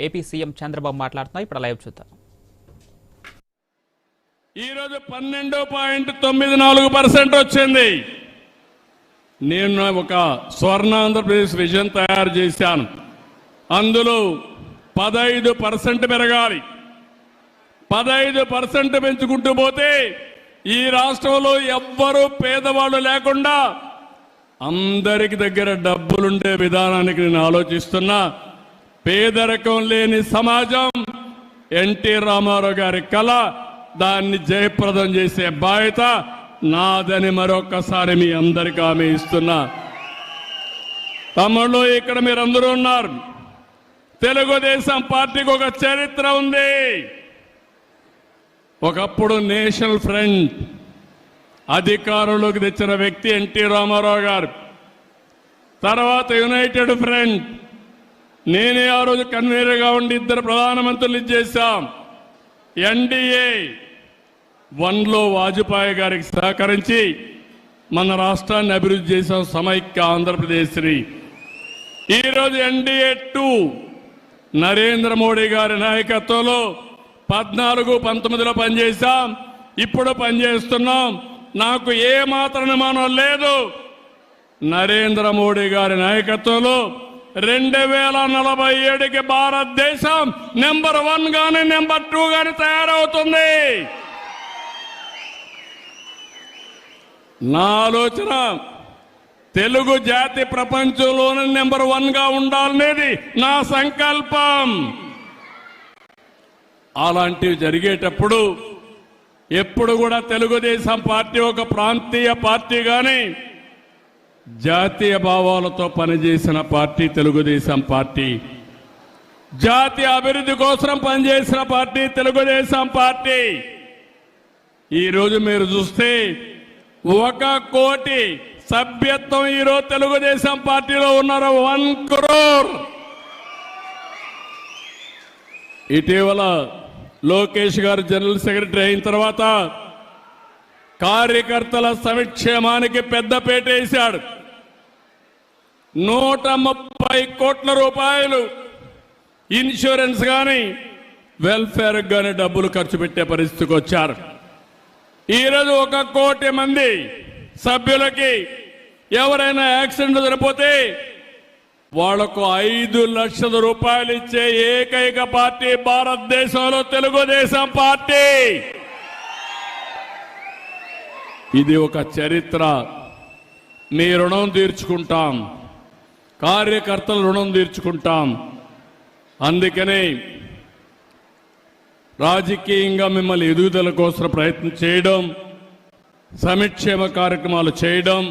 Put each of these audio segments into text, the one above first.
AP CM Chandrababu మాట్లాడుతున్నారు. ఇప్పుడు live చూద్దాం. ఈరోజు 12.94% వచ్చింది. నేను ఒక స్వర్ణ ఆంధ్రప్రదేశ్ విజన్ తయారు చేశాను. అందులో 15% పెరగాలి. 15% పెంచుకుంటూ పోతే ఈ రాష్ట్రంలో ఎవ్వరూ పేదవాళ్ళు లేకుండా అందరికి దగ్గర డబ్బులుండే విధానానికి నేను ఆలోచిస్తున్నా. పేదరికం లేని సమాజం ఎన్టీ రామారావు గారి కళ. దాన్ని జయప్రదం చేసే బాధ్యత నాదని మరొక్కసారి మీ అందరికీ హామీ ఇస్తున్నా. తమ్ముళ్ళు, ఇక్కడ మీరందరూ ఉన్నారు. తెలుగుదేశం పార్టీకి ఒక చరిత్ర ఉంది. ఒకప్పుడు నేషనల్ ఫ్రంట్ అధికారంలోకి తెచ్చిన వ్యక్తి ఎన్టీ రామారావు గారు. తర్వాత యునైటెడ్ ఫ్రంట్, నేనే ఆ రోజు కన్వీనర్గా ఉండి 2 ప్రధానమంత్రులు చేశాం. ఎన్డీఏ 1లో వాజ్పేయి గారికి సహకరించి మన రాష్ట్రాన్ని అభివృద్ధి చేశాం, సమైక్య ఆంధ్రప్రదేశ్ని. ఈరోజు ఎన్డీఏ 2 నరేంద్ర మోడీ గారి నాయకత్వంలో 14-19లో పనిచేశాం. ఇప్పుడు పనిచేస్తున్నాం. నాకు ఏ మాత్రం అనుమానం లేదు, నరేంద్ర మోడీ గారి నాయకత్వంలో 2047కి భారతదేశం నెంబర్ 1 గాని నెంబర్ 2 గాని తయారవుతుంది. నా ఆలోచన తెలుగు జాతి ప్రపంచంలోనే నెంబర్ 1 గా ఉండాలనేది నా సంకల్పం. అలాంటివి జరిగేటప్పుడు ఎప్పుడు కూడా తెలుగుదేశం పార్టీ ఒక ప్రాంతీయ పార్టీ గాని జాతీయ భావాలతో పనిచేసిన పార్టీ తెలుగుదేశం పార్టీ. జాతీయ అభివృద్ధి కోసం పనిచేసిన పార్టీ తెలుగుదేశం పార్టీ. ఈరోజు మీరు చూస్తే 1 కోటి సభ్యత్వం ఈరోజు తెలుగుదేశం పార్టీలో ఉన్నారు. 1 crore. ఇటీవల లోకేష్ గారు జనరల్ సెక్రటరీ అయిన తర్వాత కార్యకర్తల సంక్షేమానికి పెద్దపీట వేశాడు. 130 కోట్ల రూపాయలు ఇన్సూరెన్స్ కానీ వెల్ఫేర్ కానీ డబ్బులు ఖర్చు పెట్టే పరిస్థితికి వచ్చారు. ఈరోజు 1 కోటి మంది సభ్యులకి ఎవరైనా యాక్సిడెంట్ జరిగిపోతే వాళ్లకు 5 లక్షల రూపాయలు ఇచ్చే ఏకైక పార్టీ భారతదేశంలో తెలుగుదేశం పార్టీ. ఇది ఒక చరిత్ర. మీ రుణం తీర్చుకుంటాం, కార్యకర్తల రుణం తీర్చుకుంటాం. అందుకనే రాజకీయంగా మిమ్మల్ని ఎదుగుదల కోసం ప్రయత్నం చేయడం, సంక్షేమ కార్యక్రమాలు చేయడం,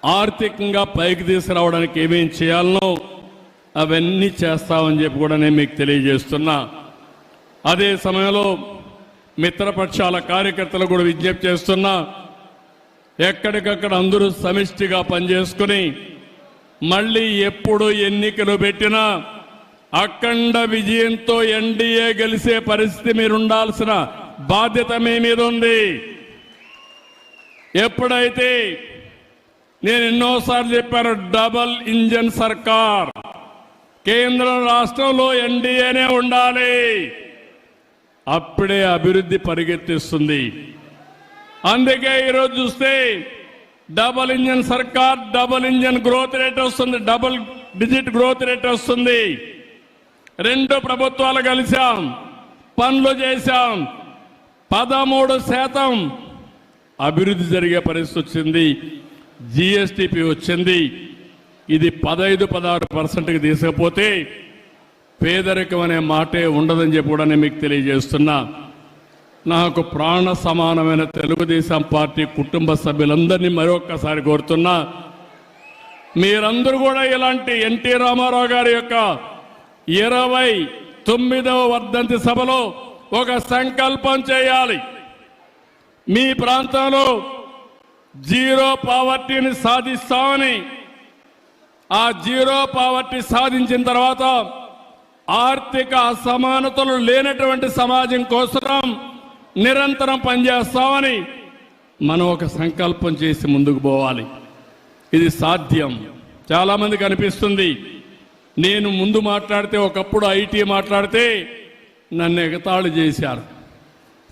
ఆర్థికంగా పైకి తీసుకురావడానికి ఏమేం చేయాలనో అవన్నీ చేస్తామని చెప్పి కూడా నేను మీకు తెలియజేస్తున్నా. అదే సమయంలో మిత్రపక్షాల కార్యకర్తలు కూడా విజ్ఞప్తి చేస్తున్నా, ఎక్కడికక్కడ అందరూ సమిష్టిగా పనిచేసుకుని మళ్ళీ ఎప్పుడు ఎన్నికలు పెట్టినా అఖండ విజయంతో ఎన్డీఏ గెలిచే పరిస్థితి మీరు ఉండాల్సిన బాధ్యత మీ మీద ఉంది. ఎప్పుడైతే నేను ఎన్నోసార్లు చెప్పాను, డబల్ ఇంజన్ సర్కార్, కేంద్రం రాష్ట్రంలో ఎన్డీఏనే ఉండాలి. అప్పుడే అభివృద్ధి పరిగెత్తిస్తుంది. అందుకే ఈరోజు చూస్తే డబల్ ఇంజన్ సర్కార్, డబల్ ఇంజన్ గ్రోత్ రేట్ వస్తుంది, డబుల్ డిజిట్ గ్రోత్ రేట్ వస్తుంది. 2 ప్రభుత్వాలు కలిసాం, పనులు చేశాం, 13% అభివృద్ధి జరిగే పరిస్థితి వచ్చింది. జీఎస్టీపీ వచ్చింది. ఇది 15-16%కి తీసుకపోతే పేదరికం అనే మాటే ఉండదని చెప్పి కూడా నేను మీకు తెలియజేస్తున్నా. నాకు ప్రాణ సమానమైన తెలుగుదేశం పార్టీ కుటుంబ సభ్యులందరినీ మరొక్కసారి కోరుతున్నా, మీరందరూ కూడా ఇలాంటి ఎన్టీ రామారావు గారి యొక్క 29వ వర్ధంతి సభలో ఒక సంకల్పం చేయాలి. మీ ప్రాంతంలో 0 పావర్టీని సాధిస్తామని, ఆ 0 పావర్టీ సాధించిన తర్వాత ఆర్థిక అసమానతలు లేనటువంటి సమాజం కోసం నిరంతరం పనిచేస్తామని మనం ఒక సంకల్పం చేసి ముందుకు పోవాలి. ఇది సాధ్యం. చాలా మందికి అనిపిస్తుంది నేను ముందు మాట్లాడితే ఒకప్పుడు ఐటీ మాట్లాడితే నన్ను ఎగతాళి చేశారు.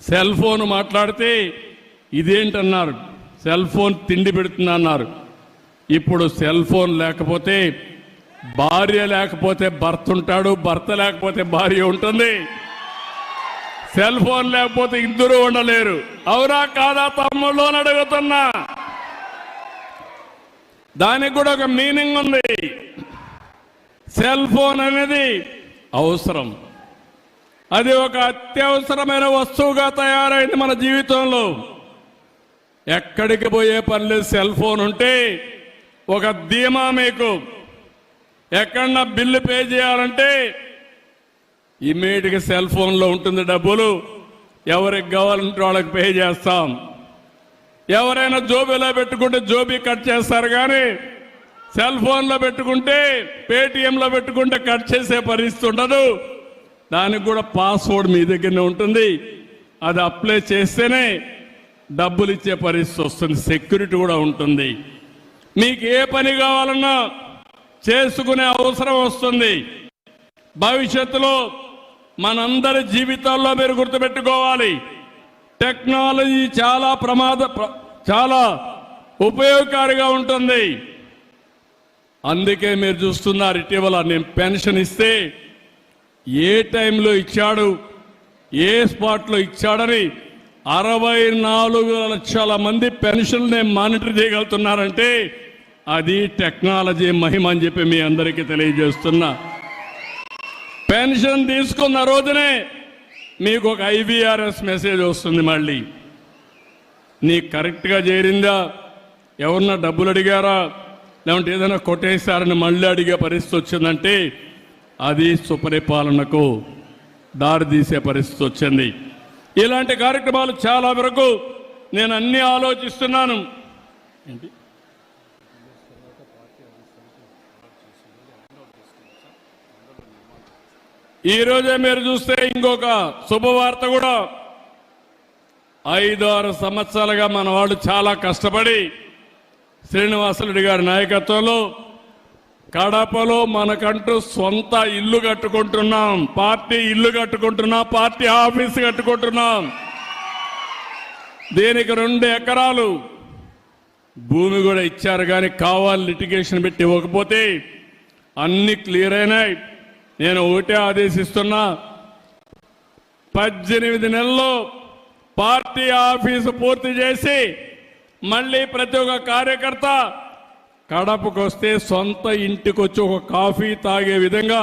సెల్ ఫోన్ మాట్లాడితే ఇదేంటన్నారు, సెల్ ఫోన్ తిండి పెడుతున్నా అన్నారు. ఇప్పుడు సెల్ ఫోన్ లేకపోతే భార్య లేకపోతే భర్త ఉంటాడు, భర్త లేకపోతే భార్య ఉంటుంది. సెల్ ఫోన్ లేకపోతే ఇద్దరు ఉండలేరు. అవునా కాదా తమ్ముళ్ళు అని అడుగుతున్నా. దానికి కూడా ఒక మీనింగ్ ఉంది. సెల్ ఫోన్ అనేది అవసరం, అది ఒక అత్యవసరమైన వస్తువుగా తయారైంది మన జీవితంలో. ఎక్కడికి పోయే పని లేదు, సెల్ ఫోన్ ఉంటే ఒక ధీమా. మీకు ఎక్కడన్నా బిల్లు పే చేయాలంటే ఇమ్మీడియట్గా సెల్ ఫోన్లో ఉంటుంది డబ్బులు. ఎవరికి కావాలంటే వాళ్ళకి పే చేస్తాం. ఎవరైనా జోబీలో పెట్టుకుంటే జోబీ కట్ చేస్తారు, కానీ సెల్ ఫోన్లో పెట్టుకుంటే పేటిఎంలో పెట్టుకుంటే కట్ చేసే పరిస్థితి ఉండదు. దానికి కూడా పాస్వర్డ్ మీ దగ్గరనే ఉంటుంది. అది అప్లై చేస్తేనే డబ్బులు ఇచ్చే పరిస్థితి వస్తుంది, సెక్యూరిటీ కూడా ఉంటుంది. మీకు ఏ పని కావాలన్నా చేసుకునే అవసరం వస్తుంది. భవిష్యత్తులో మనందరి జీవితాల్లో మీరు గుర్తుపెట్టుకోవాలి, టెక్నాలజీ చాలా ఉపయోగకారిగా ఉంటుంది. అందుకే మీరు చూస్తున్నారు, ఇటీవల నేను పెన్షన్ ఇస్తే ఏ టైంలో ఇచ్చాడు, ఏ స్పాట్లో ఇచ్చాడని 64 లక్షల మంది పెన్షన్నే మానిటర్ చేయగలుగుతున్నారంటే అది టెక్నాలజీ మహిమ అని చెప్పి మీ అందరికీ తెలియజేస్తున్నా. పెన్షన్ తీసుకున్న రోజునే మీకు ఒక ఐవీఆర్ఎస్ మెసేజ్ వస్తుంది. మళ్ళీ నీకు కరెక్ట్గా చేరిందా, ఎవరన్నా డబ్బులు అడిగారా, లేదంటే ఏదైనా కొట్టేశారని మళ్ళీ అడిగే పరిస్థితి వచ్చిందంటే అది సుపరిపాలనకు దారితీసే పరిస్థితి వచ్చింది. ఇలాంటి కార్యక్రమాలు చాలా వరకు నేను అన్ని ఆలోచిస్తున్నాను. ఈరోజే మీరు చూస్తే ఇంకొక శుభవార్త కూడా, 5-6 సంవత్సరాలుగా మన వాళ్ళు చాలా కష్టపడి శ్రీనివాసరెడ్డి గారి నాయకత్వంలో కడపలో మనకంటూ సొంత ఇల్లు కట్టుకుంటున్నాం, పార్టీ ఇల్లు కట్టుకుంటున్నాం, పార్టీ ఆఫీస్ కట్టుకుంటున్నాం. దీనికి 2 ఎకరాలు భూమి కూడా ఇచ్చారు, కానీ కావాలి లిటిగేషన్ పెట్టి ఇవ్వకపోతే అన్ని క్లియర్ అయినాయి. నేను ఒకటే ఆదేశిస్తున్నా, 18 నెలల్లో పార్టీ ఆఫీసు పూర్తి చేసి మళ్ళీ ప్రతి ఒక్క కార్యకర్త కడపకు వస్తే సొంత ఇంటికి వచ్చి ఒక కాఫీ తాగే విధంగా